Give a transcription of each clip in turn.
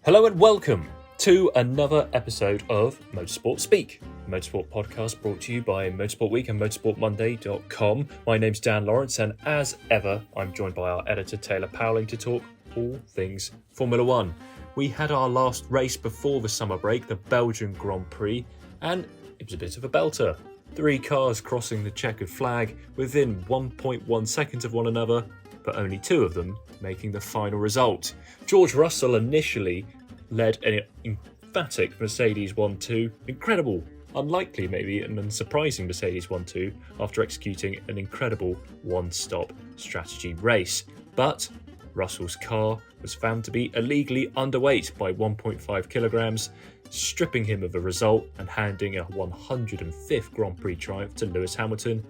Hello and welcome to another episode of Motorsport Speak, a motorsport podcast brought to you by Motorsport Week and motorsportmonday.com. My name's Dan Lawrence, and as ever, I'm joined by our editor Taylor Powling to talk all things Formula One. We had our last race before the summer break, the Belgian Grand Prix, and it was a bit of a belter. 3 cars crossing the checkered flag within 1.1 seconds of one another, but only 2 of them making the final result. George Russell initially led an emphatic Mercedes 1-2, incredible, unlikely maybe, and unsurprising Mercedes 1-2 after executing an incredible one-stop strategy race. But Russell's car was found to be illegally underweight by 1.5 kilograms, stripping him of the result and handing a 105th Grand Prix triumph to Lewis Hamilton,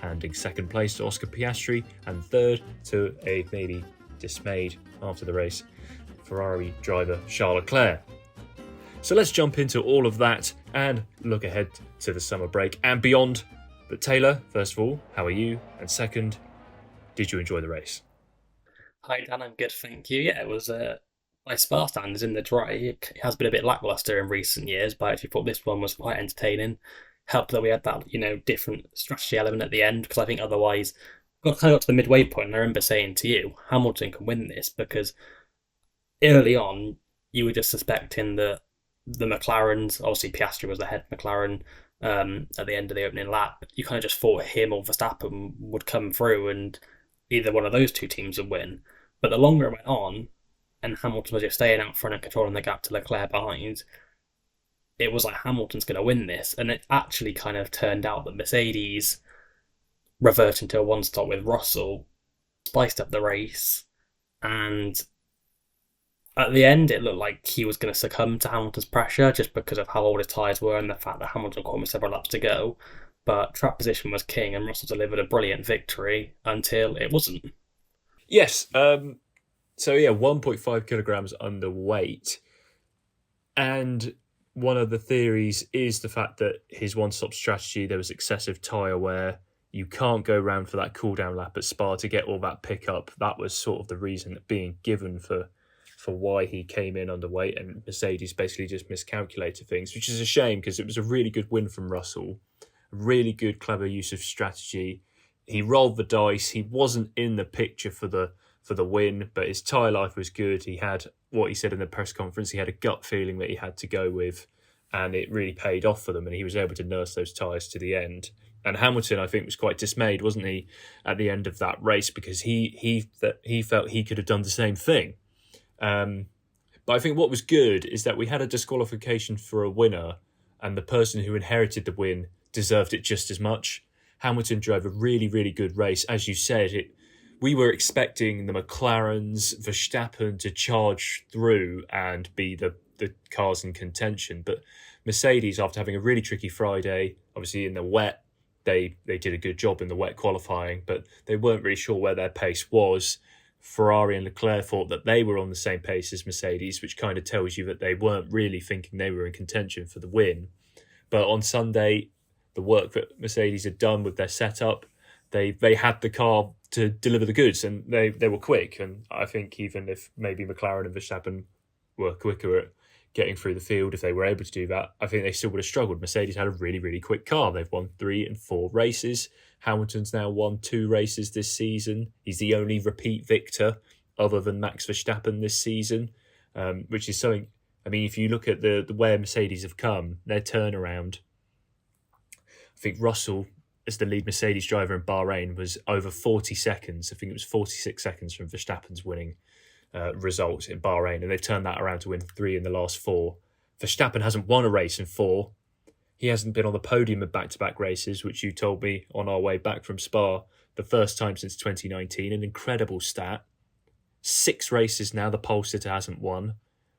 handing second place to Oscar Piastri and third to a maybe dismayed after the race Ferrari driver Charles Leclerc. So let's jump into all of that and look ahead to the summer break and beyond. But Taylor, first of all, how are you? And second, did you enjoy the race? Hi Dan, I'm good, thank you. Yeah, it was by Spa standards in the dry. It has been a bit lackluster in recent years, but I actually thought this one was quite entertaining. Helped that we had that, different strategy element at the end, because I think otherwise, got to the midway point, and I remember saying to you, Hamilton can win this, because early on, you were just suspecting that the McLarens, obviously Piastri was the head McLaren at the end of the opening lap, you kind of just thought him or Verstappen would come through and either one of those two teams would win. But the longer it went on, and Hamilton was just staying out front and controlling the gap to Leclerc behind, it was like Hamilton's going to win this. And it actually kind of turned out that Mercedes, reverting to a one-stop with Russell, spiced up the race, and at the end, it looked like he was going to succumb to Hamilton's pressure just because of how old his tyres were and the fact that Hamilton caught him with several laps to go. But track position was king, and Russell delivered a brilliant victory until it wasn't. Yes. 1.5 kilograms underweight. And one of the theories is the fact that his one-stop strategy, there was excessive tyre wear. You can't go round for that cool-down lap at Spa to get all that pickup. That was sort of the reason being given for why he came in underweight, and Mercedes basically just miscalculated things, which is a shame because it was a really good win from Russell. A really good, clever use of strategy. He rolled the dice. He wasn't in the picture for the win, but his tyre life was good. He had what he said in the press conference. He had a gut feeling that he had to go with, and it really paid off for them, and he was able to nurse those tyres to the end. And Hamilton, I think, was quite dismayed, wasn't he, at the end of that race, because he felt he could have done the same thing. But I think what was good is that we had a disqualification for a winner, and the person who inherited the win deserved it just as much. Hamilton drove a really, really good race. As you said, we were expecting the McLarens, Verstappen to charge through and be the cars in contention. But Mercedes, after having a really tricky Friday, obviously in the wet, they did a good job in the wet qualifying, but they weren't really sure where their pace was. Ferrari and Leclerc thought that they were on the same pace as Mercedes, which kind of tells you that they weren't really thinking they were in contention for the win. But on Sunday, the work that Mercedes had done with their setup, they had the car to deliver the goods, and they were quick. And I think even if maybe McLaren and Verstappen were quicker at getting through the field, if they were able to do that, I think they still would have struggled. Mercedes had a really, really quick car. They've won 3 and 4 races. Hamilton's now won 2 races this season. He's the only repeat victor other than Max Verstappen this season, which is something. I mean, if you look at the where Mercedes have come, their turnaround, I think Russell, as the lead Mercedes driver in Bahrain, was over 40 seconds. I think it was 46 seconds from Verstappen's winning result in Bahrain, and they've turned that around to win 3 in the last 4. Verstappen hasn't won a race in 4. He hasn't been on the podium in back-to-back races, which you told me on our way back from Spa, the first time since 2019. An incredible stat. 6 races now, the pole sitter hasn't won.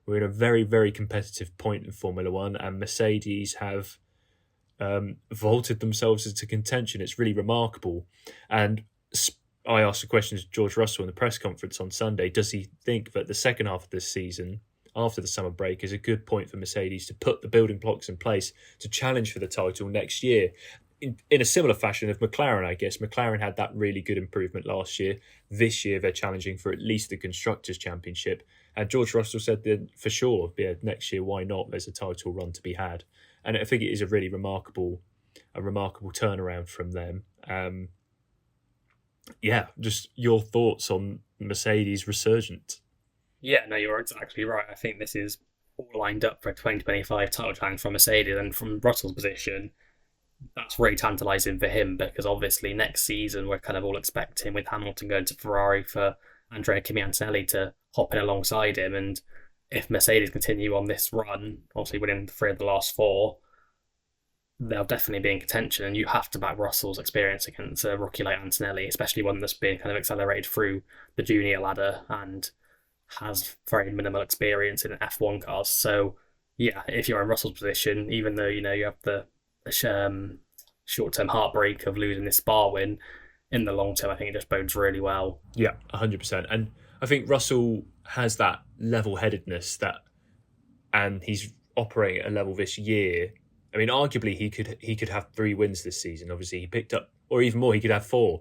We're in a very, very competitive point in Formula One, and Mercedes have vaulted themselves into contention. It's really remarkable. And I asked a question to George Russell in the press conference on Sunday. Does he think that the second half of this season, after the summer break, is a good point for Mercedes to put the building blocks in place to challenge for the title next year? In a similar fashion of McLaren, I guess. McLaren had that really good improvement last year. This year, they're challenging for at least the Constructors' Championship. And George Russell said that for sure, yeah, next year, why not? There's a title run to be had. And I think it is a really remarkable turnaround from them. Just your thoughts on Mercedes' resurgence. Yeah, no, you're exactly right. I think this is all lined up for a 2025 title challenge from Mercedes, and from Russell's position, that's really tantalising for him because obviously next season we're kind of all expecting with Hamilton going to Ferrari for Andrea Kimi Antonelli to hop in alongside him. And if Mercedes continue on this run, obviously winning 3 of the last 4, they'll definitely be in contention. And you have to back Russell's experience against a rookie like Antonelli, especially one that's been kind of accelerated through the junior ladder and has very minimal experience in F1 cars. So yeah, if you're in Russell's position, even though you have the short-term heartbreak of losing this Spa win, in the long term, I think it just bodes really well. Yeah, 100%. And I think Russell has that level-headedness and he's operating at a level this year. I mean, arguably he could have 3 wins this season. Obviously, he picked up, or even more, he could have 4.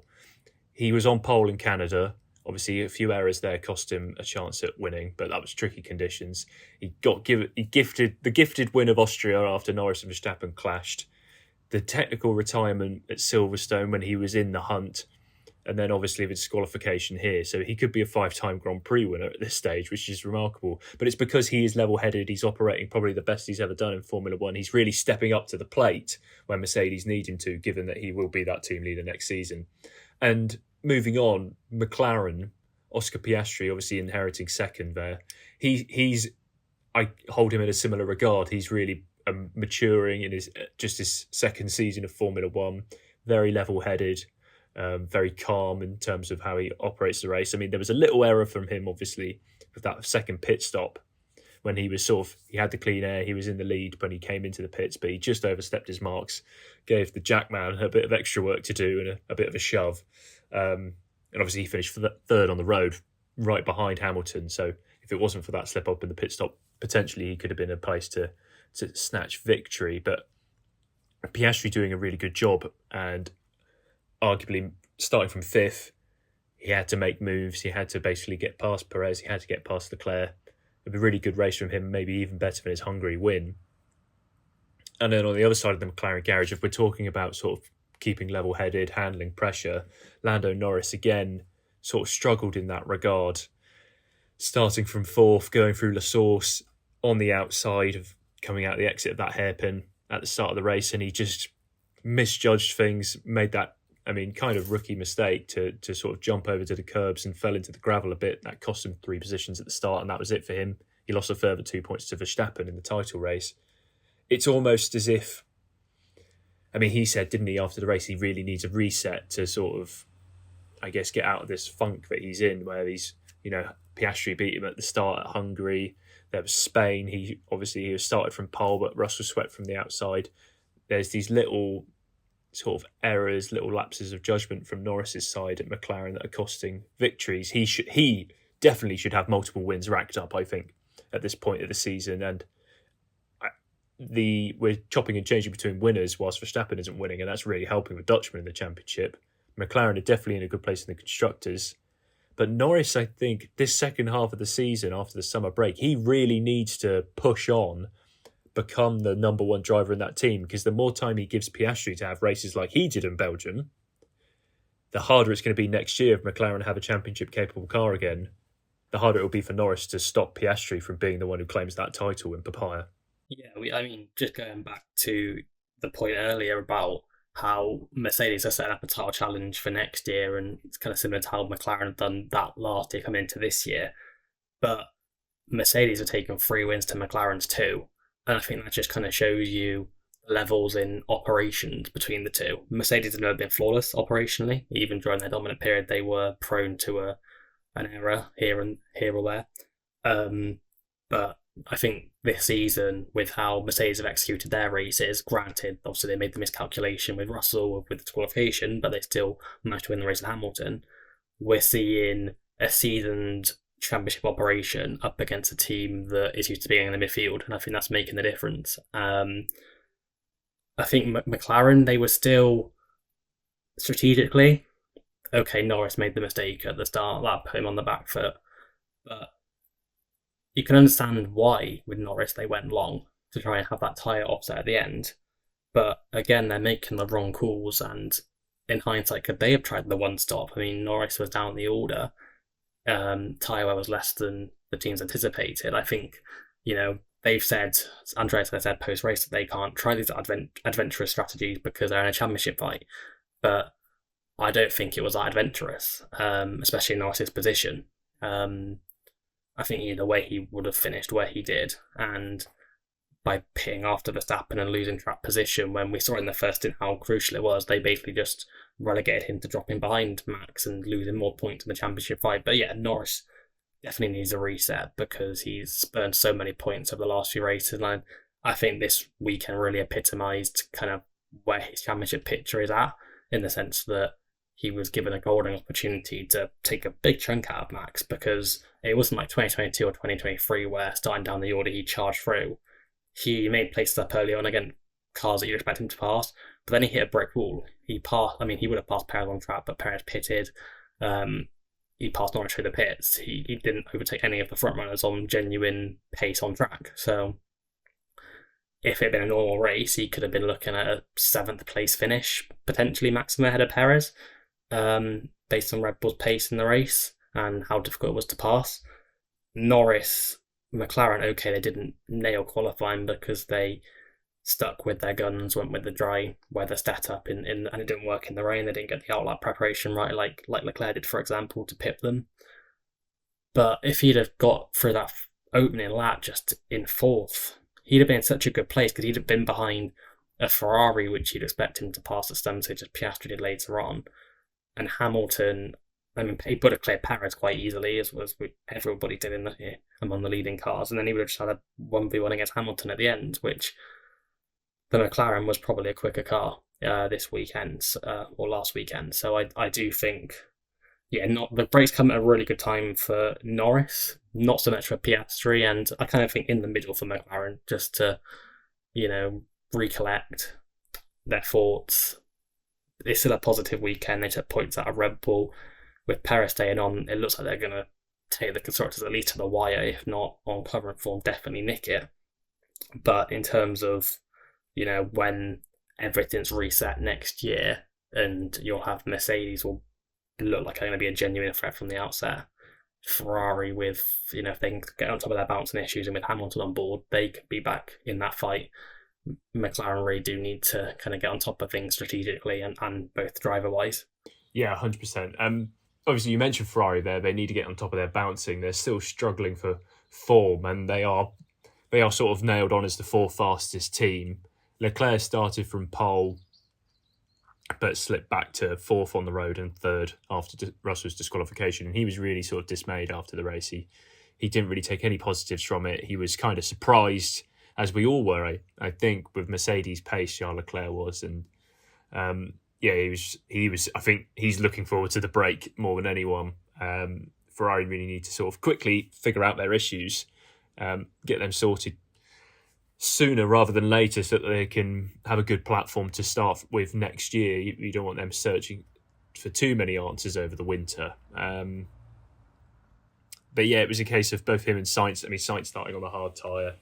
He was on pole in Canada. Obviously, a few errors there cost him a chance at winning, but that was tricky conditions. He gifted the gifted win of Austria after Norris and Verstappen clashed. The technical retirement at Silverstone when he was in the hunt, and then obviously the disqualification here. So he could be a 5-time Grand Prix winner at this stage, which is remarkable. But it's because he is level-headed. He's operating probably the best he's ever done in Formula One. He's really stepping up to the plate when Mercedes need him to, given that he will be that team leader next season. And moving on, McLaren, Oscar Piastri, obviously inheriting second there. I hold him in a similar regard. He's really maturing in his second season of Formula One. Very level-headed, very calm in terms of how he operates the race. I mean, there was a little error from him, obviously, with that second pit stop when he was he had the clean air, he was in the lead when he came into the pits, but he just overstepped his marks, gave the Jackman a bit of extra work to do and a bit of a shove. And obviously he finished third on the road, right behind Hamilton. So if it wasn't for that slip up in the pit stop, potentially he could have been in a place to snatch victory. But Piastri doing a really good job, and arguably starting from 5th, he had to make moves. He had to basically get past Perez. He had to get past Leclerc. It'd be a really good race from him, maybe even better than his Hungary win. And then on the other side of the McLaren garage, if we're talking about sort of keeping level-headed, handling pressure, Lando Norris again sort of struggled in that regard, starting from 4th, going through La Source on the outside of coming out the exit of that hairpin at the start of the race, and he just misjudged things, made that, kind of rookie mistake to sort of jump over to the curbs and fell into the gravel a bit. That cost him 3 positions at the start, and that was it for him. He lost a further 2 points to Verstappen in the title race. It's almost as if, he said, didn't he, after the race, he really needs a reset to sort of, I guess, get out of this funk that he's in, where he's, Piastri beat him at the start at Hungary. There was Spain. He was started from pole, but Russell swept from the outside. There's these little sort of errors, little lapses of judgment from Norris's side at McLaren that are costing victories. He definitely should have multiple wins racked up, I think, at this point of the season. And we're chopping and changing between winners whilst Verstappen isn't winning, and that's really helping the Dutchman in the championship. McLaren are definitely in a good place in the constructors. But Norris, I think, this second half of the season after the summer break, he really needs to push on, become the number 1 driver in that team, because the more time he gives Piastri to have races like he did in Belgium, the harder it's going to be next year if McLaren have a championship-capable car again. The harder it will be for Norris to stop Piastri from being the one who claims that title in Papaya. Yeah, just going back to the point earlier about how Mercedes are setting up a title challenge for next year, and it's kind of similar to how McLaren have done that last year coming into this year. But Mercedes are taking 3 wins to McLaren's 2, and I think that just kind of shows you levels in operations between the two. Mercedes have never been flawless operationally. Even during their dominant period, they were prone to an error here or there. But I think this season, with how Mercedes have executed their races, granted, obviously they made the miscalculation with Russell with the disqualification, but they still managed to win the race at Hamilton. We're seeing a seasoned championship operation up against a team that is used to being in the midfield, and I think that's making the difference. I think McLaren, they were still strategically, okay, Norris made the mistake at the start, that put him on the back foot, but you can understand why with Norris they went long to try and have that tyre offset at the end. But again, they're making the wrong calls, and in hindsight, could they have tried the one stop? I mean, Norris was down the order. Tyre wear was less than the teams anticipated. I think, they've said, Andreas has said post race that they can't try these adventurous strategies because they're in a championship fight. But I don't think it was that adventurous, especially in Norris's position. I think the way he would have finished where he did, and by pitting after Verstappen and losing track position, when we saw in the first stint how crucial it was, they basically just relegated him to dropping behind Max and losing more points in the championship fight. But yeah, Norris definitely needs a reset because he's earned so many points over the last few races. And I think this weekend really epitomised kind of where his championship picture is at, in the sense that he was given a golden opportunity to take a big chunk out of Max, because it wasn't like 2022 or 2023 where starting down the order he charged through. He made places up early on against cars that you'd expect him to pass, but then he hit a brick wall. He would have passed Perez on track, but Perez pitted. He passed Norris through the pits. He didn't overtake any of the front runners on genuine pace on track. So if it had been a normal race, he could have been looking at a 7th place finish, potentially maximum ahead of Perez, based on Red Bull's pace in the race and how difficult it was to pass. Norris, McLaren, okay, they didn't nail qualifying because they stuck with their guns, went with the dry weather setup, and it didn't work in the rain. They didn't get the outlap preparation right, like Leclerc did, for example, to pip them. But if he'd have got through that opening lap just in 4th, he'd have been in such a good place because he'd have been behind a Ferrari, which you'd expect him to pass at some stage, as Piastri did later on. And Hamilton, I mean, he would have cleared Perez quite easily, as everybody did among the leading cars, and then he would have just had a 1v1 against Hamilton at the end, which the McLaren was probably a quicker car this weekend or last weekend. So I do think, the breaks come at a really good time for Norris, not so much for Piastri, and I kind of think in the middle for McLaren, just to recollect their thoughts. It's still a positive weekend. They took points out of Red Bull. With Perez staying on, it looks like they're going to take the constructors at least to the wire, if not on current form, definitely nick it. But in terms of, when everything's reset next year and you'll have Mercedes will look like they're going to be a genuine threat from the outset. Ferrari with, if they can get on top of their bouncing issues and with Hamilton on board, they could be back in that fight. McLaren really do need to kind of get on top of things strategically and both driver-wise. Yeah, 100%. Obviously, you mentioned Ferrari there. They need to get on top of their bouncing. They're still struggling for form, and they are sort of nailed on as the 4th fastest team. Leclerc started from pole, but slipped back to 4th on the road and 3rd after Russell's disqualification. And he was really sort of dismayed after the race. He didn't really take any positives from it. He was kind of surprised, as we all were, I think, with Mercedes' pace, Charles Leclerc was. And he was. I think he's looking forward to the break more than anyone. Ferrari really need to sort of quickly figure out their issues, get them sorted sooner rather than later, so that they can have a good platform to start with next year. You don't want them searching for too many answers over the winter. But yeah, it was a case of both him and Sainz. I mean, Sainz starting on a hard tyre.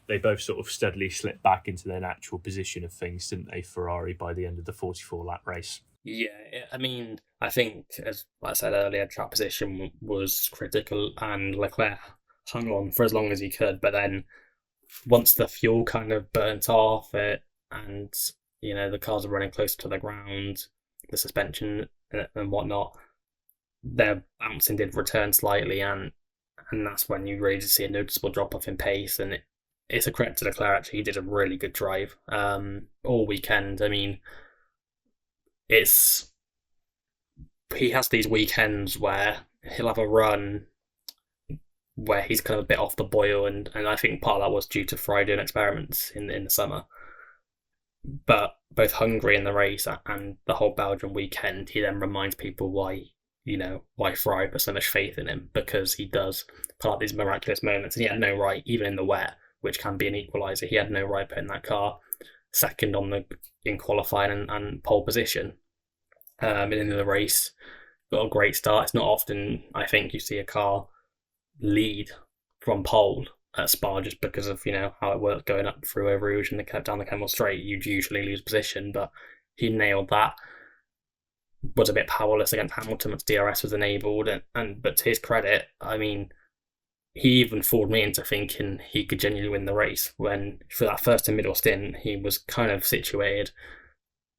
They both sort of steadily slipped back into their natural position of things, didn't they, Ferrari, by the end of the 44-lap race? Yeah, I mean, I think, as I said earlier, track position was critical, and Leclerc hung on for as long as he could, but then once the fuel kind of burnt off it and, the cars are running closer to the ground, the suspension and whatnot, their bouncing did return slightly, and that's when you really see a noticeable drop-off in pace, and it's a credit to Leclerc, actually. He did a really good drive all weekend. I mean, he has these weekends where he'll have a run where he's kind of a bit off the boil, and I think part of that was due to Ferrari doing experiments in the summer. But both Hungary in the race and the whole Belgian weekend, he then reminds people why Ferrari put so much faith in him, because he does pull out these miraculous moments, and he had no right, even in the wet, which can be an equaliser, he had no right putting that car second in qualifying and pole position. In the race, got a great start. It's not often, I think, you see a car lead from pole at Spa just because of how it worked going up through Eau Rouge and down the Kemmel Straight. You'd usually lose position, but he nailed that. Was a bit powerless against Hamilton once DRS was enabled, but to his credit, I mean, he even fooled me into thinking he could genuinely win the race when, for that first and middle stint, he was kind of situated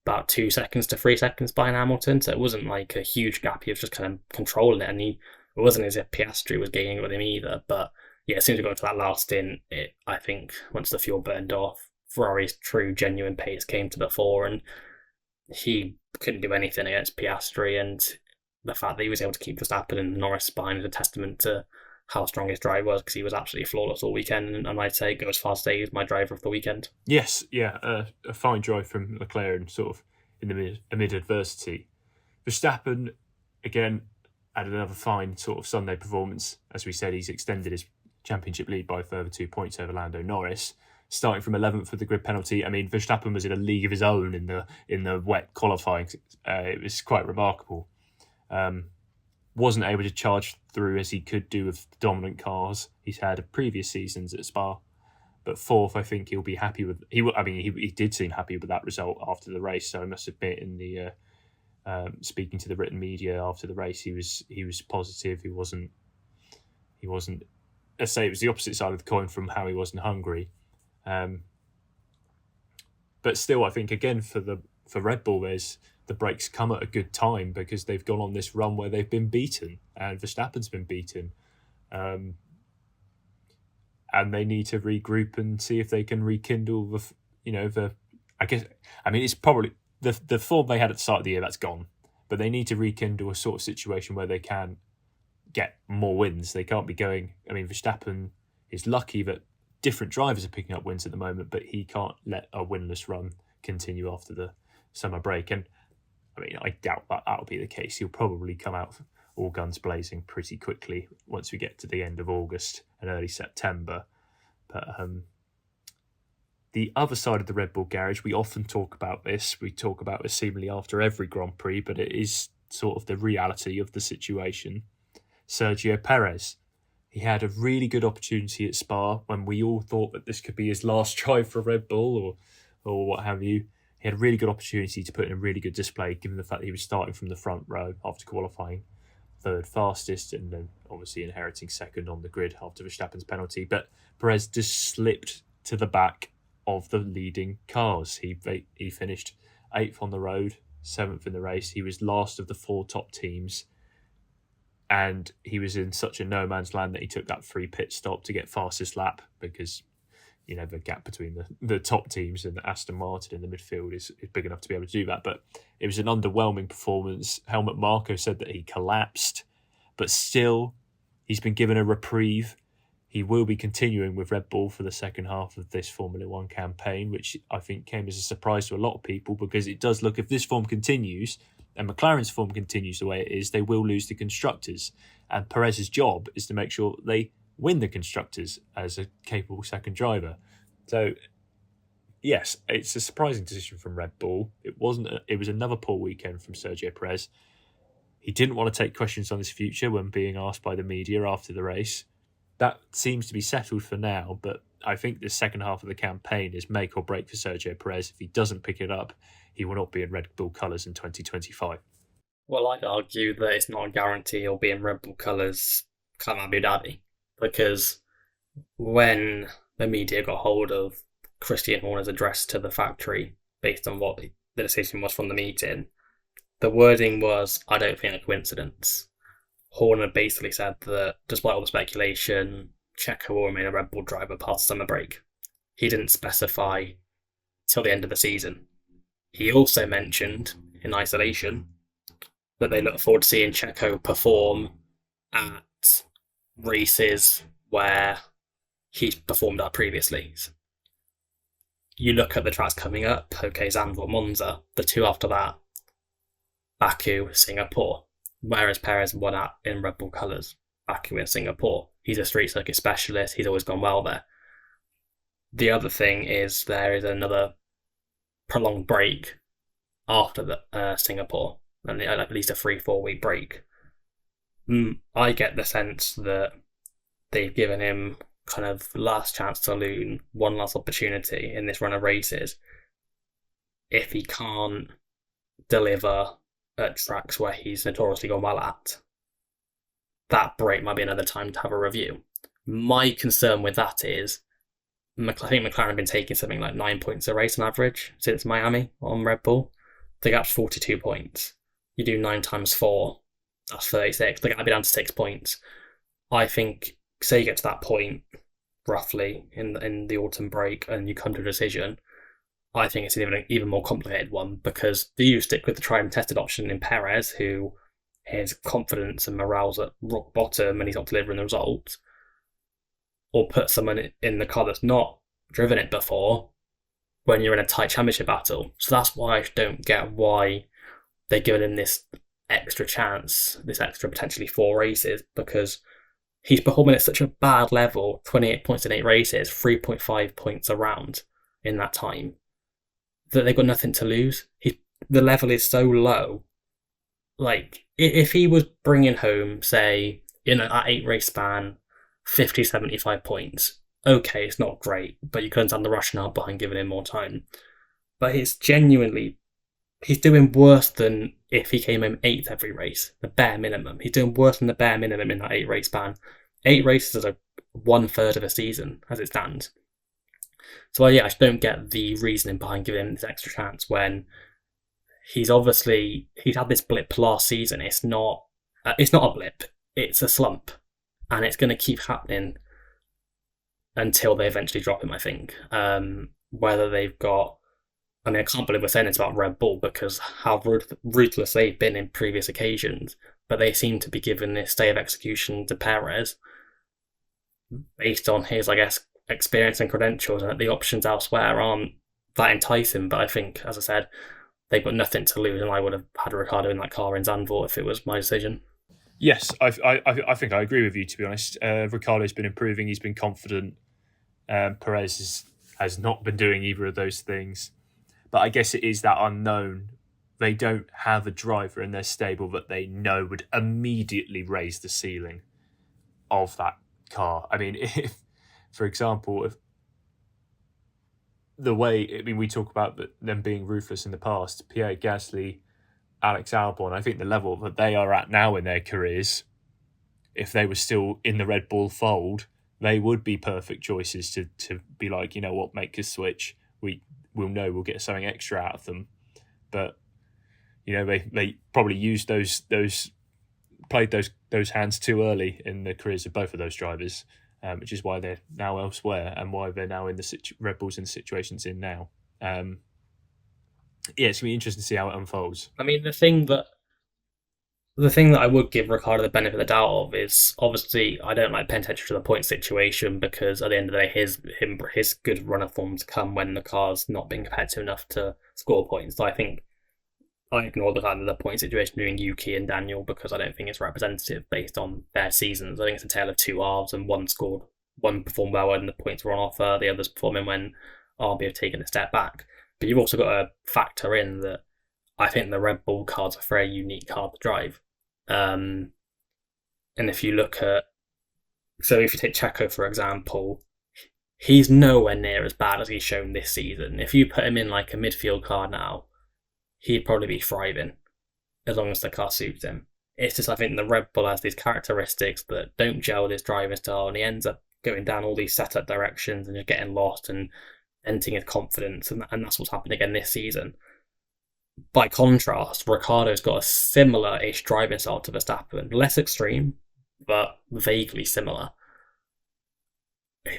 about 2 seconds to 3 seconds behind Hamilton, so it wasn't like a huge gap. He was just kind of controlling it, and it wasn't as if Piastri was gaining with him either. But yeah, as soon as we got to that last stint, I think once the fuel burned off, Ferrari's true, genuine pace came to the fore, and he couldn't do anything against Piastri. And the fact that he was able to keep Verstappen and Norris behind is a testament to how strong his drive was, because he was absolutely flawless all weekend, and I'd say go as far as to say he was my driver of the weekend. Yes, yeah, a fine drive from McLaren, sort of amid adversity. Verstappen, again, had another fine sort of Sunday performance. As we said, he's extended his championship lead by a further 2 points over Lando Norris, starting from 11th with the grid penalty. I mean, Verstappen was in a league of his own in the wet qualifying. It was quite remarkable. Wasn't able to charge through as he could do with the dominant cars he's had of previous seasons at Spa. But fourth, I think he'll be happy with. He did seem happy with that result after the race. So I must admit, in the speaking to the written media after the race, he was positive. He wasn't. Let's say it was the opposite side of the coin from how he was in Hungary. But still, I think again for Red Bull, the breaks come at a good time because they've gone on this run where they've been beaten and Verstappen's been beaten. And they need to regroup and see if they can rekindle it's probably the form they had at the start of the year, that's gone. But they need to rekindle a sort of situation where they can get more wins. They can't be going. I mean, Verstappen is lucky that different drivers are picking up wins at the moment, but he can't let a winless run continue after the summer break. And I mean, I doubt that'll be the case. He'll probably come out all guns blazing pretty quickly once we get to the end of August and early September. But the other side of the Red Bull garage, we often talk about this. We talk about it seemingly after every Grand Prix, but it is sort of the reality of the situation. Sergio Perez. He had a really good opportunity at Spa when we all thought that this could be his last drive for Red Bull or what have you. He had a really good opportunity to put in a really good display, given the fact that he was starting from the front row after qualifying third fastest and then obviously inheriting second on the grid after Verstappen's penalty. But Perez just slipped to the back of the leading cars. He finished 8th on the road, 7th in the race. He was last of the 4 top teams. And he was in such a no man's land that he took that free pit stop to get fastest lap because, the gap between the top teams and Aston Martin in the midfield is big enough to be able to do that. But it was an underwhelming performance. Helmut Marko said that he collapsed, but still he's been given a reprieve. He will be continuing with Red Bull for the second half of this Formula One campaign, which I think came as a surprise to a lot of people because it does look, if this form continues and McLaren's form continues the way it is, they will lose the Constructors. And Perez's job is to make sure they win the Constructors as a capable second driver. So, yes, it's a surprising decision from Red Bull. It was another poor weekend from Sergio Perez. He didn't want to take questions on his future when being asked by the media after the race. That seems to be settled for now, but I think the second half of the campaign is make or break for Sergio Perez. If he doesn't pick it up, he will not be in Red Bull colours in 2025. Well, I'd argue that it's not a guarantee he'll be in Red Bull colours come Abu Dhabi, because when the media got hold of Christian Horner's address to the factory based on what the decision was from the meeting, the wording was, I don't think a coincidence. Horner basically said that despite all the speculation, Checo will remain a Red Bull driver past summer break. He didn't specify till the end of the season. He also mentioned, in isolation, that they look forward to seeing Checo perform at races where he's performed at previously. You look at the tracks coming up, okay, Zandvoort, Monza, the 2 after that, Baku, Singapore. Whereas Perez won out in Red Bull colours, Baku and Singapore. He's a street circuit specialist, he's always gone well there. The other thing is there is another prolonged break after the Singapore, and at least a 3-4 week break. I get the sense that they've given him kind of last chance saloon, one last opportunity in this run of races. If he can't deliver at tracks where he's notoriously gone well at, that break might be another time to have a review. My concern with that is, I think McLaren have been taking something like 9 points a race on average since Miami on Red Bull. The gap's 42 points. You do 9 times 4, that's 36. The gap will be down to 6 points. I think, say you get to that point, roughly, in the autumn break, and you come to a decision, I think it's an even more complicated one, because do you stick with the tried and tested option in Perez, who his confidence and morale's at rock bottom and he's not delivering the results, or put someone in the car that's not driven it before when you're in a tight championship battle? So that's why I don't get why they're giving him this extra chance, this extra potentially 4 races, because he's performing at such a bad level, 28 points in 8 races, 3.5 points a round in that time, that they've got nothing to lose. The level is so low. Like, if he was bringing home, say, in an 8-race span, 50, 75 points, okay, it's not great, but you can understand the rationale behind giving him more time. But it's genuinely, he's doing worse than if he came in 8th every race, the bare minimum. He's doing worse than the bare minimum in that 8-race span. 8 races are 1/3 of a season, as it stands. So I just don't get the reasoning behind giving him this extra chance when he's had this blip last season. It's not a blip, it's a slump, and it's going to keep happening until they eventually drop him, I think. Whether they've got, I can't believe we're saying this about Red Bull, because how ruthless they've been in previous occasions, but they seem to be giving this stay of execution to Perez based on his, I guess, experience and credentials, and that the options elsewhere aren't that enticing. But I think, as I said, they've got nothing to lose, and I would have had Ricciardo in that car in Zandvoort if it was my decision. Yes, I think I agree with you, to be honest. Ricciardo's been improving, he's been confident. Perez has not been doing either of those things. But I guess it is that unknown. They don't have a driver in their stable that they know would immediately raise the ceiling of that car. If, for example, if the way, we talk about them being ruthless in the past, Pierre Gasly, Alex Albon, I think the level that they are at now in their careers, if they were still in the Red Bull fold, they would be perfect choices to be like, you know what, make a switch. We'll know we'll get something extra out of them. But, they probably used played those hands too early in the careers of both of those drivers, which is why they're now elsewhere and why they're now in the Red Bulls in the situations in now. It's going to be interesting to see how it unfolds. The thing that I would give Ricciardo the benefit of the doubt of is, obviously, I don't like paying attention to the point situation, because at the end of the day, his good run of forms come when the car's not being competitive enough to score points. So I think I ignore the point situation between Yuki and Daniel, because I don't think it's representative based on their seasons. I think it's a tale of two halves, and one performed well when the points were on offer, the others performing when RB have taken a step back. But you've also got to factor in that I think the Red Bull car's a very unique car to drive. And if you look at, so if you take Checo, for example, he's nowhere near as bad as he's shown this season. If you put him in like a midfield car now, he'd probably be thriving as long as the car suits him. It's just, I think the Red Bull has these characteristics that don't gel with his driving style, and he ends up going down all these setup directions and just getting lost and denting his confidence, and that's what's happened again this season. By contrast, Ricciardo's got a similar-ish driving style to Verstappen, less extreme, but vaguely similar.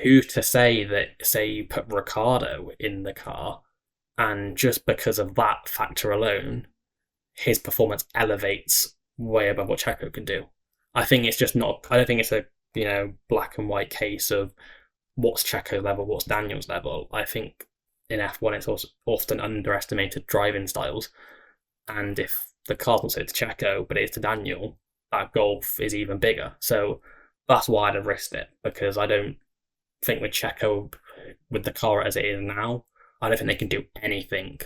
Who's to say that, say you put Ricciardo in the car, and just because of that factor alone, his performance elevates way above what Checo can do? I think it's just not, I don't think it's a black and white case of what's Checo's level, what's Daniel's level. I think in F1 it's also often underestimated driving styles, and if the car's not suited to Checo but it's to Daniel, that gulf is even bigger. So that's why I'd have risked it, because I don't think with Checo, with the car as it is now, I don't think they can do anything,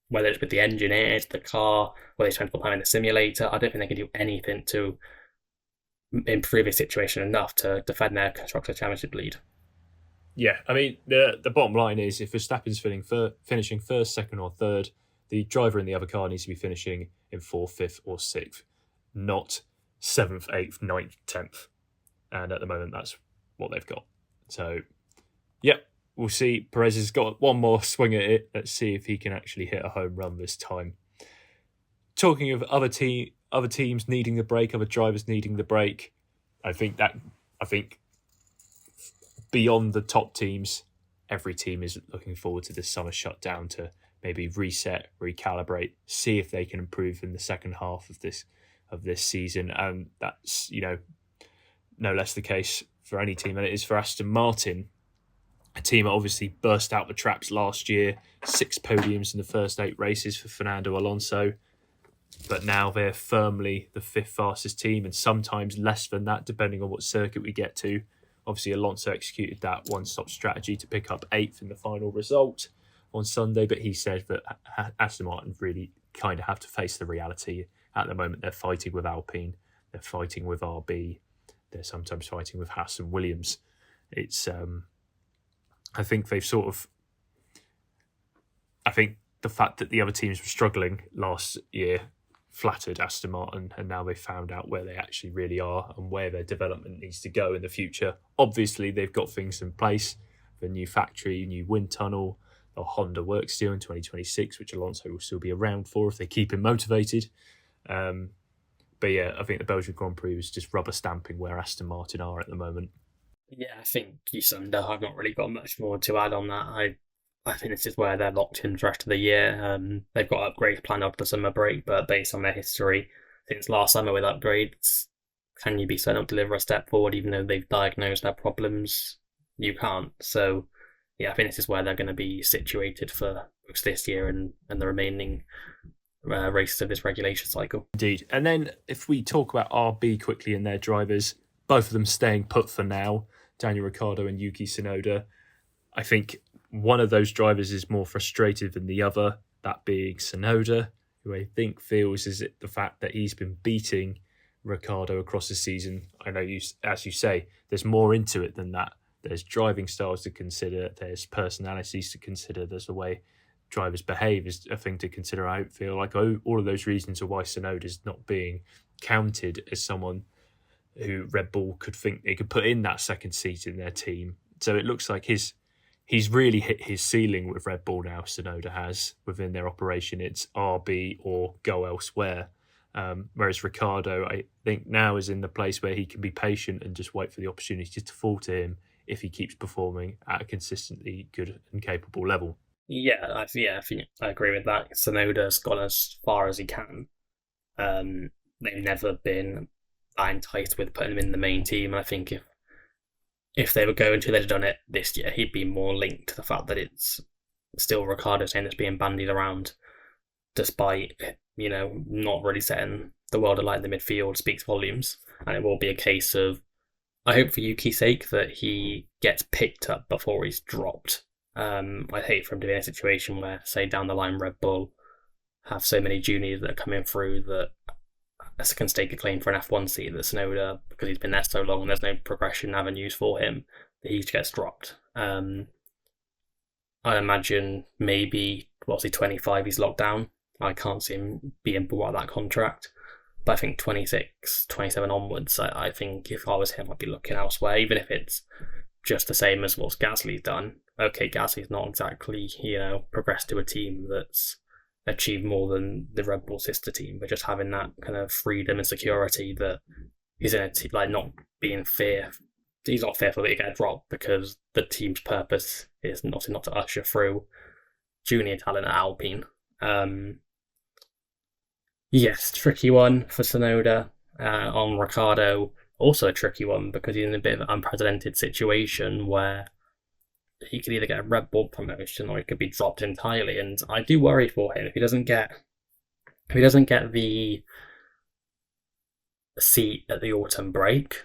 whether it's with the engineers, the car, whether it's trying to put time in the simulator. I don't think they can do anything to improve his situation enough to defend their Constructors' Championship lead. Yeah, I mean, the bottom line is if Verstappen's finishing first, second, or third, the driver in the other car needs to be finishing in fourth, fifth, or sixth, not seventh, eighth, ninth, 10th. And at the moment, that's what they've got. So, yep, we'll see. Perez has got one more swing at it. Let's see if he can actually hit a home run this time. Talking of other teams needing the break, other drivers needing the break, I think beyond the top teams, every team is looking forward to this summer shutdown to maybe reset, recalibrate, see if they can improve in the second half of this season. And that's, no less the case for any team than it is for Aston Martin, a team that obviously burst out the traps last year, 6 podiums in the first 8 races for Fernando Alonso. But now they're firmly the 5th fastest team, and sometimes less than that, depending on what circuit we get to. Obviously, Alonso executed that one-stop strategy to pick up 8th in the final result on Sunday, but he said that Aston Martin really kind of have to face the reality. At the moment, they're fighting with Alpine, they're fighting with RB, they're sometimes fighting with Haas and Williams. It's, I think the fact that the other teams were struggling last year flattered Aston Martin, and now they've found out where they actually really are and where their development needs to go in the future. Obviously, they've got things in place, the new factory, new wind tunnel, the Honda work steel in 2026, which Alonso will still be around for if they keep him motivated. But yeah, I think the Belgian Grand Prix was just rubber stamping where Aston Martin are at the moment. Yeah, I think you summed up. I've not really got much more to add on that. I think this is where they're locked in for the rest of the year. They've got upgrades planned after the summer break, but based on their history since last summer with upgrades, can you be certain to deliver a step forward even though they've diagnosed their problems? You can't. So, yeah, I think this is where they're going to be situated for this year and the remaining races of this regulation cycle. Indeed. And then if we talk about RB quickly and their drivers, both of them staying put for now, Daniel Ricciardo and Yuki Tsunoda, I think one of those drivers is more frustrated than the other, that being Tsunoda, who I think feels is it the fact that he's been beating Ricciardo across the season. I know, as you say, there's more into it than that. There's driving styles to consider, there's personalities to consider, there's the way drivers behave is a thing to consider. I feel like all of those reasons are why Tsunoda is not being counted as someone who Red Bull could think they could put in that second seat in their team. So it looks like he's really hit his ceiling with Red Bull now, Tsunoda has, within their operation. It's RB or go elsewhere. Whereas Ricciardo, I think now is in the place where he can be patient and just wait for the opportunity to fall to him if he keeps performing at a consistently good and capable level. Yeah, I think I agree with that. Tsunoda's gone as far as he can. They've never been that enticed with putting him in the main team. And I think if they were going to, they'd have done it this year. He'd be more linked to the fact that it's still Ricciardo's name that's being bandied around, despite not really setting the world alight in the midfield speaks volumes. And it will be a case of, I hope for Yuki's sake that he gets picked up before he's dropped. I'd hate for him to be in a situation where, say, down the line, Red Bull have so many juniors that are coming through that can stake a claim for an F1 seat that Tsunoda, because he's been there so long and there's no progression avenues for him, that he gets dropped. I imagine maybe, what's he, 25, he's locked down. I can't see him being bought out of that contract. But I think 26, 27 onwards, I think if I was him, I'd be looking elsewhere, even if it's just the same as what Gasly's done. Okay, Gasly's not exactly, progressed to a team that's achieved more than the Red Bull sister team, but just having that kind of freedom and security that he's in a team, like not being he's not fearful that he get dropped because the team's purpose is not to usher through junior talent at Alpine. Yes, tricky one for Tsunoda. On Ricciardo, also a tricky one because he's in a bit of an unprecedented situation where he could either get a Red Bull promotion or he could be dropped entirely. And I do worry for him if he doesn't get the seat at the autumn break.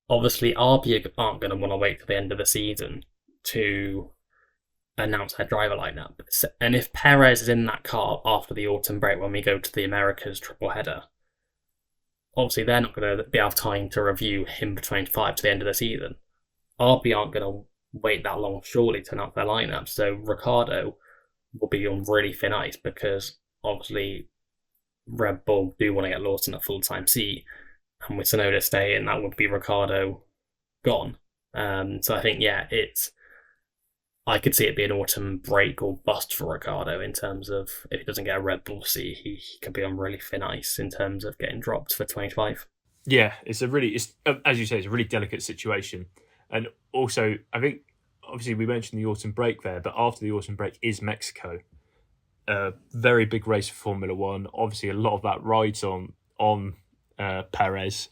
Obviously, RB aren't going to want to wait till the end of the season to announce their driver lineup. And if Perez is in that car after the autumn break when we go to the Americas triple header, obviously they're not going to be able time to review him for 25 to the end of the season. RB aren't going to wait that long, surely, to announce their lineup. So Ricciardo will be on really thin ice because obviously Red Bull do want to get Lawson a full-time seat, and with Tsunoda staying, that would be Ricciardo gone. So I think, I could see it be an autumn break or bust for Ricciardo in terms of if he doesn't get a Red Bull seat, he could be on really thin ice in terms of getting dropped for 25. Yeah, it's as you say, it's a really delicate situation. And also, I think, obviously we mentioned the autumn break there, but after the autumn break is Mexico. A very big race for Formula One. Obviously, a lot of that rides on Perez.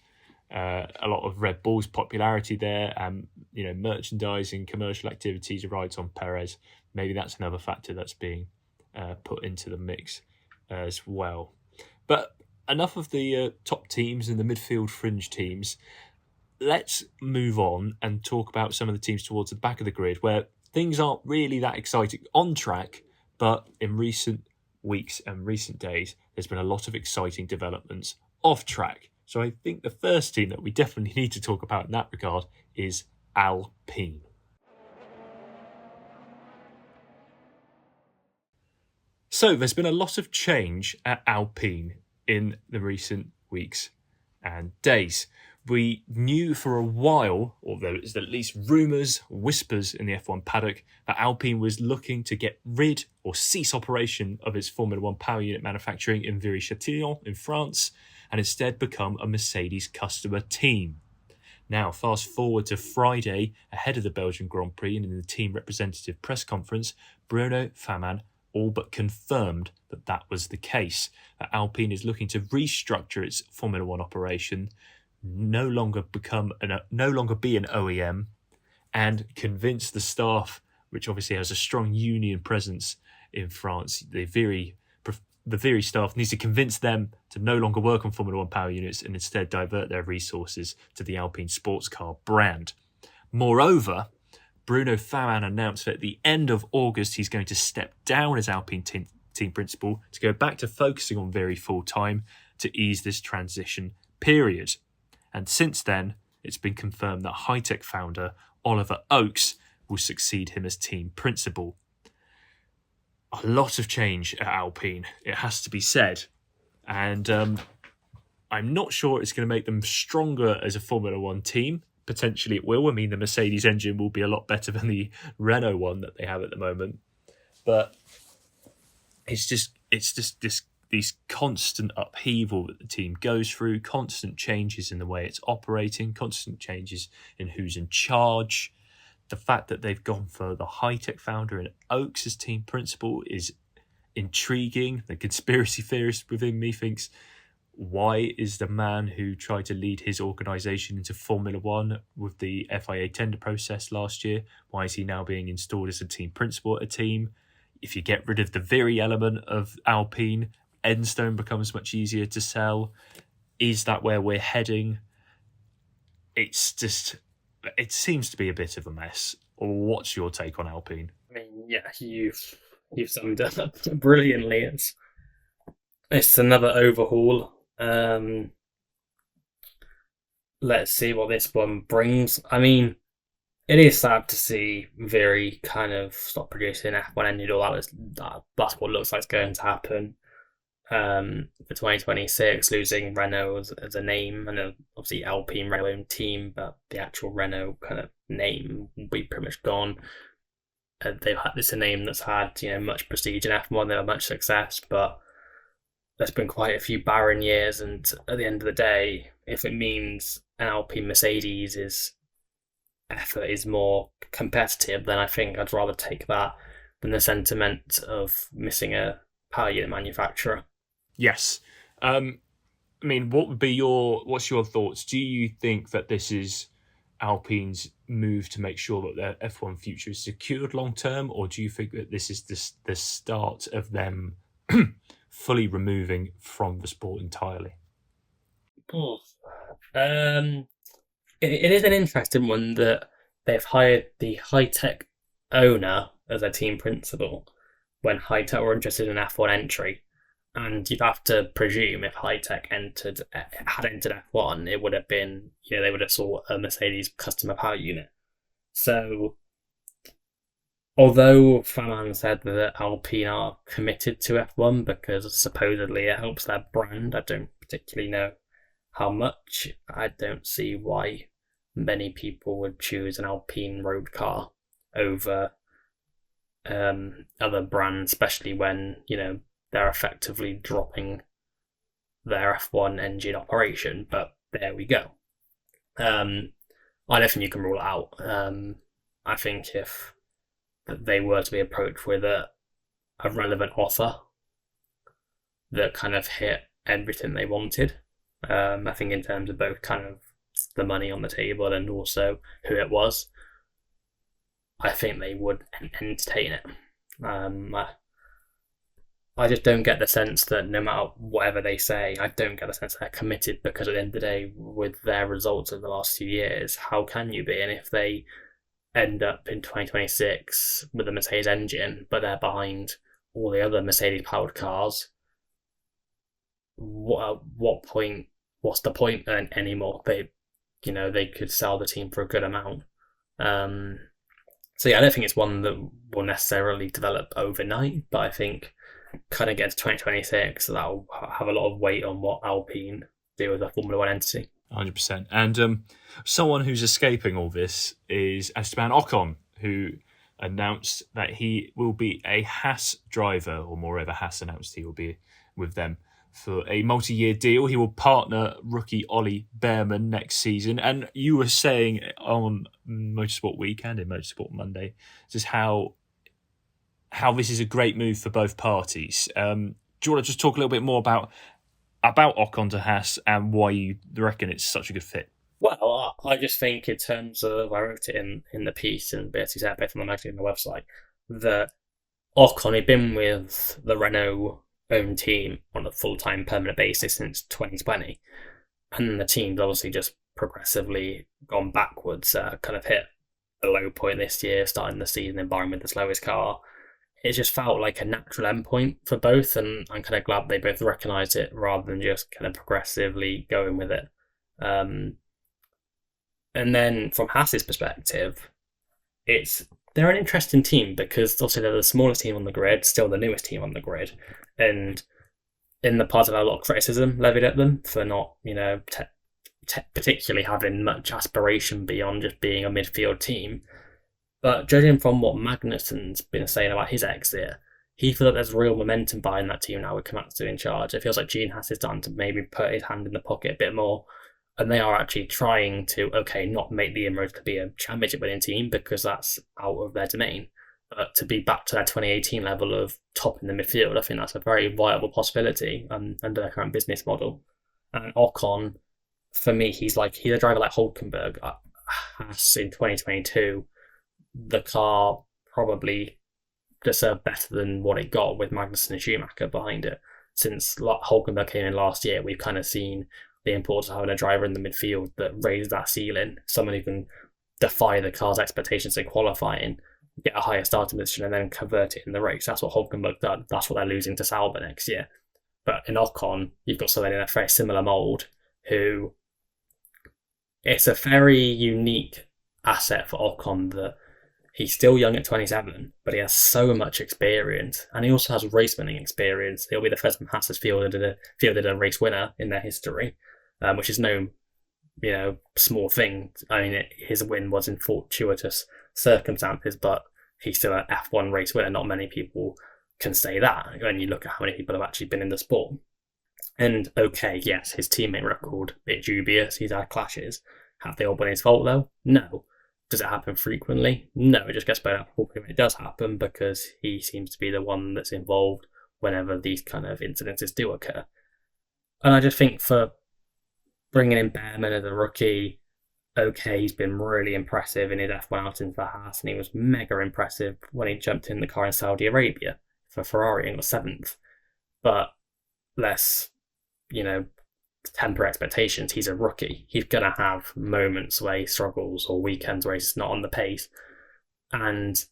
A lot of Red Bull's popularity there, and merchandising, commercial activities rides on Perez. Maybe that's another factor that's being put into the mix as well. But enough of the top teams and the midfield fringe teams. Let's move on and talk about some of the teams towards the back of the grid where things aren't really that exciting on track, but in recent weeks and recent days, there's been a lot of exciting developments off track. So I think the first team that we definitely need to talk about in that regard is Alpine. So there's been a lot of change at Alpine in the recent weeks and days. We knew for a while, or there was at least rumours, whispers in the F1 paddock, that Alpine was looking to get rid or cease operation of its Formula One power unit manufacturing in Viry-Châtillon in France and instead become a Mercedes customer team. Now, fast forward to Friday, ahead of the Belgian Grand Prix and in the team representative press conference, Bruno Faman all but confirmed that that was the case. That Alpine is looking to restructure its Formula One operation, no longer be an OEM, and convince the staff, which obviously has a strong union presence in France, the Viry staff needs to convince them to no longer work on Formula One power units and instead divert their resources to the Alpine sports car brand. Moreover, Bruno Faman announced that at the end of August he's going to step down as Alpine team principal to go back to focusing on Viry full-time to ease this transition period. And since then, it's been confirmed that Hi-Tech founder Oliver Oakes will succeed him as team principal. A lot of change at Alpine, it has to be said. And I'm not sure it's going to make them stronger as a Formula One team. Potentially it will. I mean, the Mercedes engine will be a lot better than the Renault one that they have at the moment. But it's just these constant upheaval that the team goes through, constant changes in the way it's operating, constant changes in who's in charge. The fact that they've gone for the Hi-Tech founder and Oakes as team principal is intriguing. The conspiracy theorist within me thinks, why is the man who tried to lead his organisation into Formula One with the FIA tender process last year, why is he now being installed as a team principal at a team? If you get rid of the Viry element of Alpine, Enstone becomes much easier to sell. Is that where we're heading? It seems to be a bit of a mess. Or what's your take on Alpine? I mean, yeah, you've summed it up brilliantly. It's another overhaul. Let's see what this one brings. I mean, it is sad to see Viry kind of stop producing F1 engine. All that's what looks like it's going to happen. For 2026, losing Renault as a name, and obviously Alpine Renault own team, but the actual Renault kind of name will be pretty much gone. It's a name that's had much prestige in F1, they've had much success, but there's been quite a few barren years, and at the end of the day, if it means an Alpine Mercedes effort is more competitive, then I think I'd rather take that than the sentiment of missing a power unit manufacturer. Yes. I mean, what's your thoughts? Do you think that this is Alpine's move to make sure that their F1 future is secured long term, or do you think that this is the start of them fully removing from the sport entirely? It is an interesting one that they've hired the Hi-Tech owner as a team principal when Hi-Tech were interested in F1 entry. And you'd have to presume if High Tech had entered F1, it would have been, they would have saw a Mercedes customer power unit. So, although Faman said that Alpine are committed to F1 because supposedly it helps their brand, I don't particularly know how much. I don't see why many people would choose an Alpine road car over other brands, especially when, they're effectively dropping their F1 engine operation. But there we go. I don't think you can rule it out. I think if they were to be approached with a relevant offer that kind of hit everything they wanted, I think in terms of both kind of the money on the table and also who it was, I think they would entertain it. I just don't get the sense that no matter whatever they say, I don't get the sense they're committed, because at the end of the day, with their results of the last few years, how can you be? And if they end up in 2026 with a Mercedes engine, but they're behind all the other Mercedes-powered cars, what point? What's the point anymore? They could sell the team for a good amount. So yeah, I don't think it's one that will necessarily develop overnight, but I think kind of get to 2026, that'll have a lot of weight on what Alpine do as a Formula One entity. 100%. And someone who's escaping all this is Esteban Ocon, who announced that he will be a Haas driver, or moreover, Haas announced he will be with them for a multi-year deal. He will partner rookie Ollie Behrman next season. And you were saying on Motorsport Weekend and Motorsport Monday just how this is a great move for both parties. Do you want to just talk a little bit more about Ocon to Haas and why you reckon it's such a good fit? Well, I just think in terms of, I wrote it in the piece and basically said both on the magazine and the website, that Ocon had been with the Renault own team on a full-time permanent basis since 2020, and the team's obviously just progressively gone backwards, kind of hit a low point this year, starting the season in Bahrain with the slowest car. It just felt like a natural endpoint for both, and I'm kind of glad they both recognised it rather than just kind of progressively going with it. And then from Haas's perspective, they're an interesting team because obviously they're the smallest team on the grid, still the newest team on the grid, and in the past I've had a lot of criticism levied at them for not, particularly having much aspiration beyond just being a midfield team. But judging from what Magnussen's been saying about his exit, he feels like there's real momentum behind that team now with Komatsu in charge. It feels like Gene Haas is starting to maybe put his hand in the pocket a bit more, and they are actually trying to, not make the inroads to be a championship winning team because that's out of their domain, but to be back to their 2018 level of top in the midfield. I think that's a very viable possibility under their current business model. And Ocon, for me, he's a driver like Hulkenberg. Haas in 2022, the car probably deserved better than what it got with Magnussen and Schumacher behind it. Since Hulkenberg came in last year, we've kind of seen the importance of having a driver in the midfield that raises that ceiling, someone who can defy the car's expectations in qualifying, get a higher starting position, and then convert it in the race. That's what Hulkenberg did. That's what they're losing to Sauber next year. But in Ocon, you've got someone in a very similar mould who, it's a very unique asset for Ocon that he's still young at 27, but he has so much experience, and he also has race winning experience. He'll be the first time Haas has fielded a race winner in their history, which is no, small thing. I mean, his win was in fortuitous circumstances, but he's still an F1 race winner. Not many people can say that when you look at how many people have actually been in the sport. And yes, his teammate record, a bit dubious. He's had clashes. Have they all been his fault though? No. Does it happen frequently? No, it just gets better when it does happen because he seems to be the one that's involved whenever these kind of incidences do occur. And I just think for bringing in Behrman as a rookie, he's been really impressive in his F1 outing for Haas, and he was mega impressive when he jumped in the car in Saudi Arabia for Ferrari and got 7th. But let's, temper expectations. He's a rookie. He's going to have moments where he struggles or weekends where he's not on the pace. And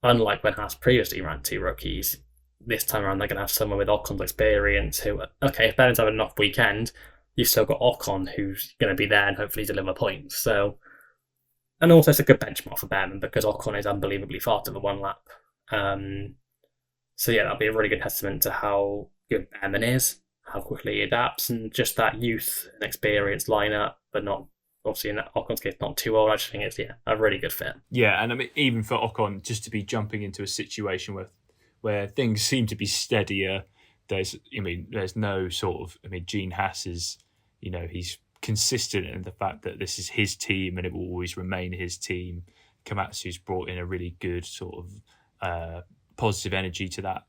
unlike when Haas previously ran 2 rookies, this time around they're going to have someone with Ocon's experience who, okay, if Bennon's having an off weekend, you've still got Ocon who's going to be there and hopefully deliver points. So, and also it's a good benchmark for Behrman because Ocon is unbelievably fast in the one lap. So yeah, that'll be a really good testament to how good Behrman is, how quickly he adapts, and just that youth and experience lineup, but not obviously in Ocon's case not too old. I just think it's a really good fit. Yeah, and I mean even for Ocon just to be jumping into a situation where things seem to be steadier. There's no sort of Gene Haas is, he's consistent in the fact that this is his team and it will always remain his team. Komatsu's brought in a really good sort of positive energy to that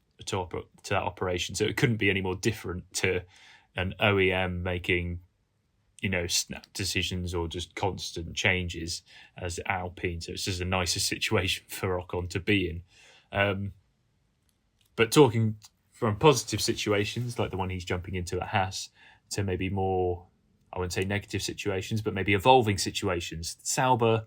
operation, so it couldn't be any more different to an OEM making snap decisions or just constant changes as Alpine. So it's just a nicer situation for Ocon to be in. But talking from positive situations like the one he's jumping into at Haas to maybe more, I wouldn't say negative situations, but maybe evolving situations. Sauber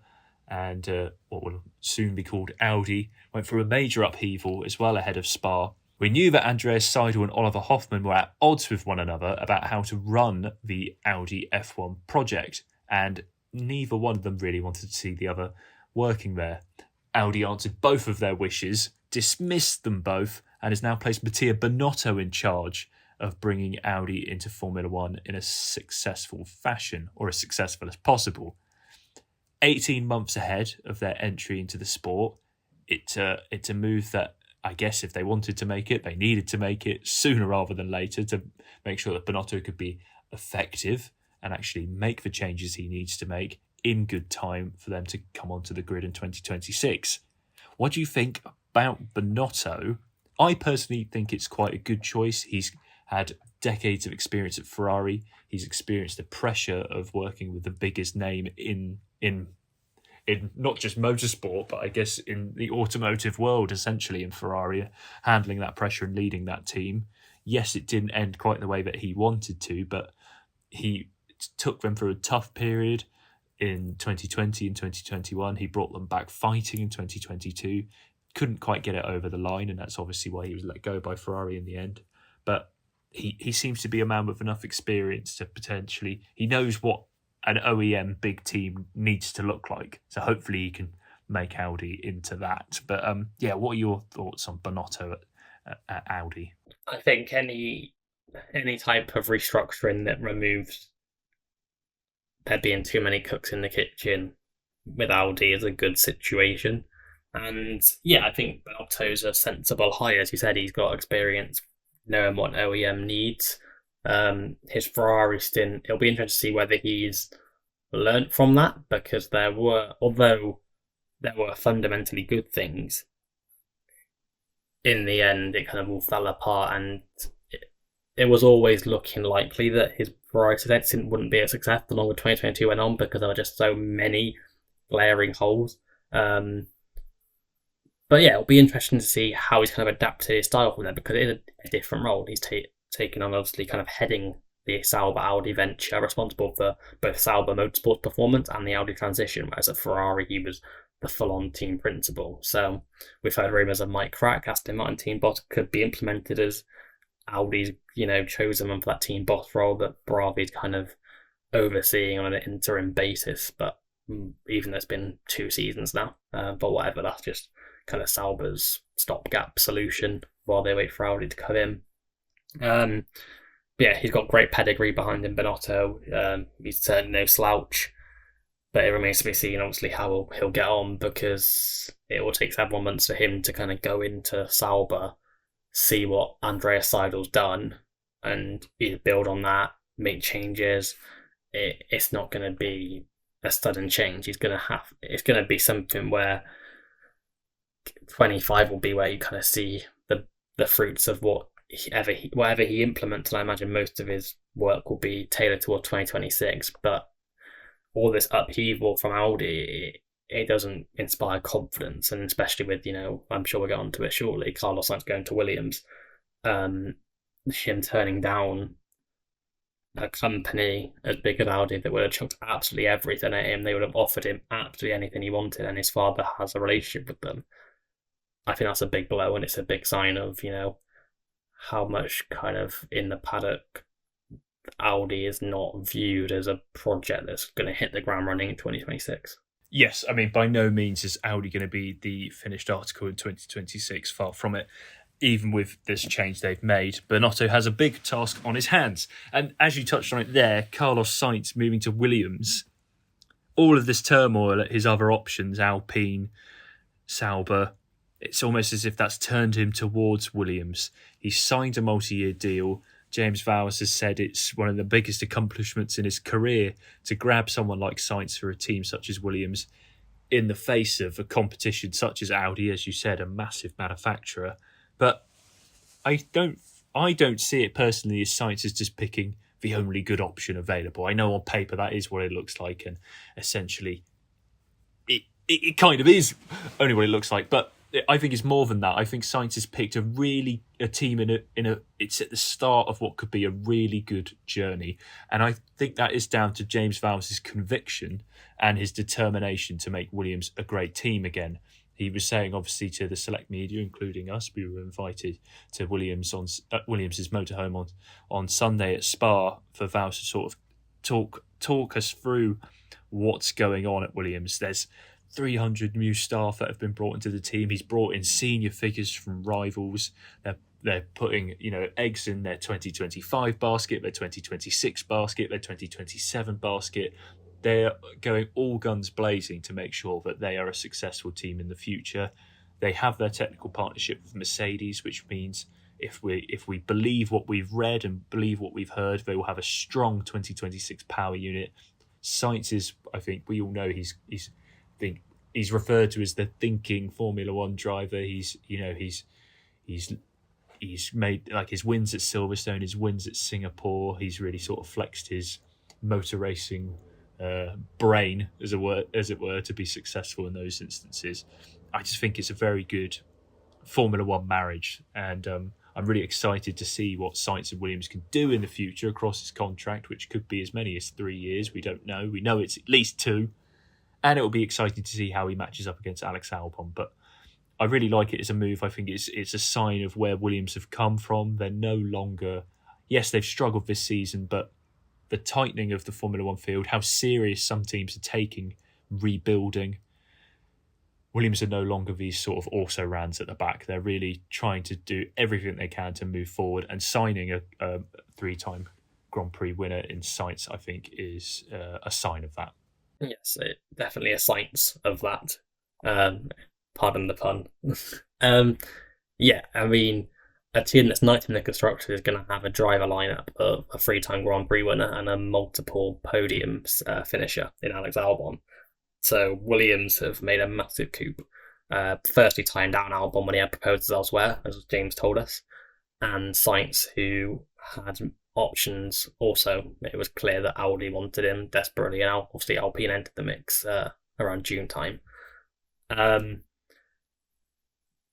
and what will soon be called Audi went through a major upheaval as well ahead of Spa. We knew that Andreas Seidel and Oliver Hoffmann were at odds with one another about how to run the Audi F1 project, and neither one of them really wanted to see the other working there. Audi answered both of their wishes, dismissed them both, and has now placed Mattia Binotto in charge of bringing Audi into Formula One in a successful fashion, or as successful as possible. 18 months ahead of their entry into the sport, it's a move that I guess if they wanted to make it, they needed to make it sooner rather than later to make sure that Binotto could be effective and actually make the changes he needs to make in good time for them to come onto the grid in 2026. What do you think about Binotto? I personally think it's quite a good choice. He's had decades of experience at Ferrari. He's experienced the pressure of working with the biggest name in not just motorsport, but I guess in the automotive world, essentially in Ferrari, handling that pressure and leading that team. Yes, it didn't end quite the way that he wanted to, but he took them through a tough period in 2020 and 2021. He brought them back fighting in 2022. Couldn't quite get it over the line, and that's obviously why he was let go by Ferrari in the end. But he seems to be a man with enough experience to potentially... He knows what an OEM big team needs to look like. So hopefully he can make Audi into that. But what are your thoughts on Binotto at Audi? I think any type of restructuring that removes there being too many cooks in the kitchen with Audi is a good situation. And I think Binotto's a sensible hire. As you said, he's got experience knowing what an OEM needs. His Ferrari stint, it'll be interesting to see whether he's learnt from that, because although there were fundamentally good things, in the end it kind of all fell apart, and it was always looking likely that his Ferrari stint wouldn't be a success the longer 2022 went on, because there were just so many glaring holes. But it'll be interesting to see how he's kind of adapted his style from there, because it is a different role. He's taken on obviously kind of heading the Sauber Audi venture, responsible for both Sauber Motorsport performance and the Audi transition, whereas at Ferrari he was the full-on team principal. So we've heard rumours of Mike Crack, Aston Martin team boss, could be implemented as Audi's, chosen him for that team boss role that Bravi's kind of overseeing on an interim basis. But even though it's been 2 seasons now, but whatever, that's just kind of Sauber's stopgap solution while they wait for Audi to come in. He's got great pedigree behind him, Binotto. He's certainly no slouch, but it remains to be seen, obviously, how he'll get on, because it will take several months for him to kind of go into Sauber, see what Andreas Seidel's done, and either build on that, make changes. It's not going to be a sudden change. It's going to be something where 25 will be where you kind of see the fruits of whatever he implements, and I imagine most of his work will be tailored toward 2026. But all this upheaval from Audi, it doesn't inspire confidence, and especially with, I'm sure we'll get onto it shortly, Carlos Sainz going to Williams, him turning down a company as big as Audi that would have chucked absolutely everything at him. They would have offered him absolutely anything he wanted, and his father has a relationship with them. I think that's a big blow, and it's a big sign of, how much kind of in the paddock Audi is not viewed as a project that's going to hit the ground running in 2026. Yes, I mean, by no means is Audi going to be the finished article in 2026, far from it. Even with this change they've made, Binotto has a big task on his hands. And as you touched on it there, Carlos Sainz moving to Williams, all of this turmoil at his other options, Alpine, Sauber, it's almost as if that's turned him towards Williams. He's signed a multi-year deal. James Vowles has said it's one of the biggest accomplishments in his career to grab someone like Sainz for a team such as Williams in the face of a competition such as Audi, as you said, a massive manufacturer. But I don't see it personally as Sainz is just picking the only good option available. I know on paper that is what it looks like, and essentially it kind of is only what it looks like. But I think it's more than that. I think Sainz has picked a team it's at the start of what could be a really good journey. And I think that is down to James Vowles' conviction and his determination to make Williams a great team again. He was saying, obviously, to the select media, including us, we were invited to Williams's motorhome on Sunday at Spa for Vowles to sort of talk us through what's going on at Williams. There's 300 new staff that have been brought into the team. He's brought in senior figures from rivals. They're putting eggs in their 2025 basket, their 2026 basket, their 2027 basket. They're going all guns blazing to make sure that they are a successful team in the future. They have their technical partnership with Mercedes, which means if we believe what we've read and believe what we've heard, they will have a strong 2026 power unit. Sainz is, I think we all know, he's referred to as the thinking Formula One driver. He's made, like, his wins at Silverstone, his wins at Singapore. He's really sort of flexed his motor racing brain, as it were, to be successful in those instances. I just think it's a very good Formula One marriage, and I'm really excited to see what Sainz and Williams can do in the future across his contract, which could be as many as 3 years. We don't know. We know it's at least 2, and it will be exciting to see how he matches up against Alex Albon. But I really like it as a move. I think it's a sign of where Williams have come from. They're no longer, yes, they've struggled this season, but the tightening of the Formula One field, how serious some teams are taking rebuilding. Williams are no longer these sort of also-rans at the back. They're really trying to do everything they can to move forward, and signing a 3-time Grand Prix winner in Sainz, I think, is a sign of that. Yes, definitely a Sainz of that. Pardon the pun. Yeah, I mean, a team that's ninth in the constructors is going to have a driver lineup of a 3-time Grand Prix winner and a multiple podiums finisher in Alex Albon. So Williams have made a massive coup. Firstly, tying down Albon when he had proposals elsewhere, as James told us, and Sainz, who had options also. It was clear that Audi wanted him desperately, and obviously Alpine entered the mix around June time.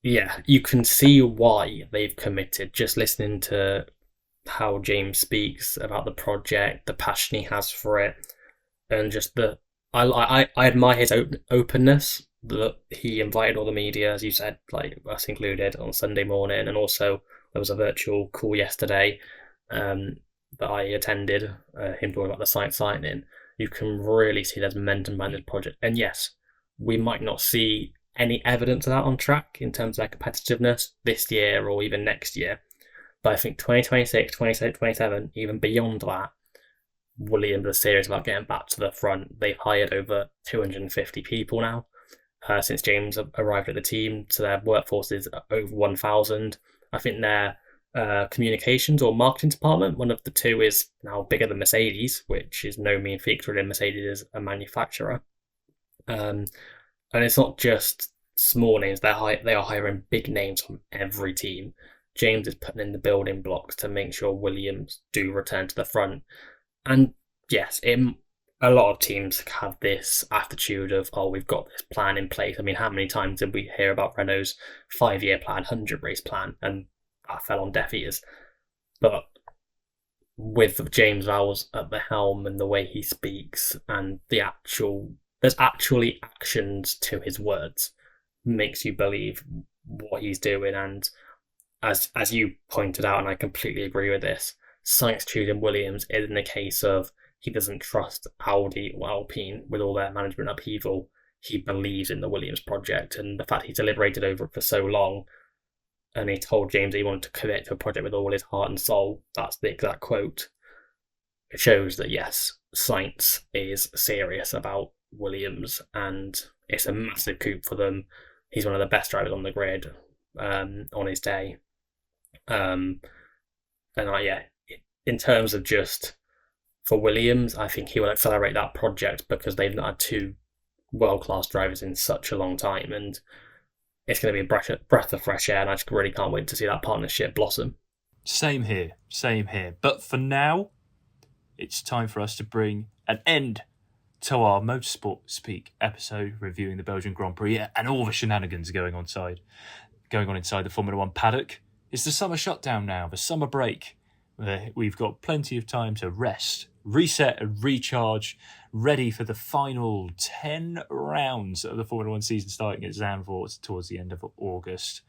Yeah, you can see why they've committed, just listening to how James speaks about the project, the passion he has for it, and just I admire his openness, that he invited all the media, as you said, like us included, on Sunday morning, and also there was a virtual call yesterday that I attended, him talking about the site signing. You can really see there's momentum behind this project, and yes, we might not see any evidence of that on track in terms of their competitiveness this year or even next year. But I think 2026, 2027, even beyond that, Williams are serious about getting back to the front. They've hired over 250 people now since James arrived at the team, so their workforce is over 1,000. I think their communications or marketing department, one of the two, is now bigger than Mercedes, which is no mean feat for Mercedes as a manufacturer. And it's not just small names, they are hiring big names from every team. James is putting in the building blocks to make sure Williams do return to the front. And yes, a lot of teams have this attitude of, oh, we've got this plan in place. I mean, how many times did we hear about Renault's 5-year plan, 100-race plan, and that fell on deaf ears? But with James Vowles at the helm and the way he speaks, and there's actually actions to his words, makes you believe what he's doing. And as you pointed out, and I completely agree with this, Sainz choosing Williams is in the case of he doesn't trust Audi or Alpine with all their management upheaval. He believes in the Williams project, and the fact he deliberated over it for so long, and he told James he wanted to commit to a project with all his heart and soul. That's the exact quote. It shows that, yes, Sainz is serious about Williams, and it's a massive coup for them. He's one of the best drivers on the grid on his day. In terms of just for Williams, I think he will accelerate that project because they've not had two world-class drivers in such a long time, and it's going to be a breath of fresh air, and I just really can't wait to see that partnership blossom. Same here. But for now, it's time for us to bring an end to our Motorsport Speak episode reviewing the Belgian Grand Prix and all the shenanigans going on inside the Formula One paddock. It's the summer shutdown now, the summer break, where we've got plenty of time to rest, reset and recharge, ready for the final 10 rounds of the Formula One season starting at Zandvoort towards the end of August.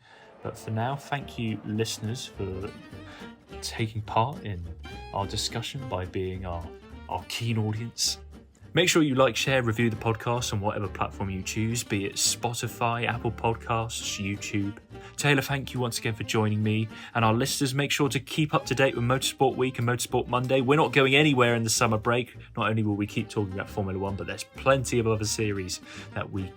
But for now, thank you, listeners, for taking part in our discussion by being our keen audience. Make sure you like, share, review the podcast on whatever platform you choose, be it Spotify, Apple Podcasts, YouTube. Taylor, thank you once again for joining me. And our listeners, make sure to keep up to date with Motorsport Week and Motorsport Monday. We're not going anywhere in the summer break. Not only will we keep talking about Formula One, but there's plenty of other series that we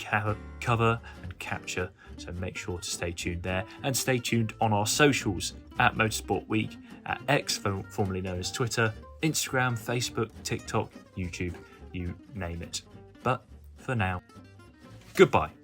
cover and capture. So make sure to stay tuned there. And stay tuned on our socials at Motorsport Week, at X, formerly known as Twitter, Instagram, Facebook, TikTok, YouTube. You name it. But for now, goodbye.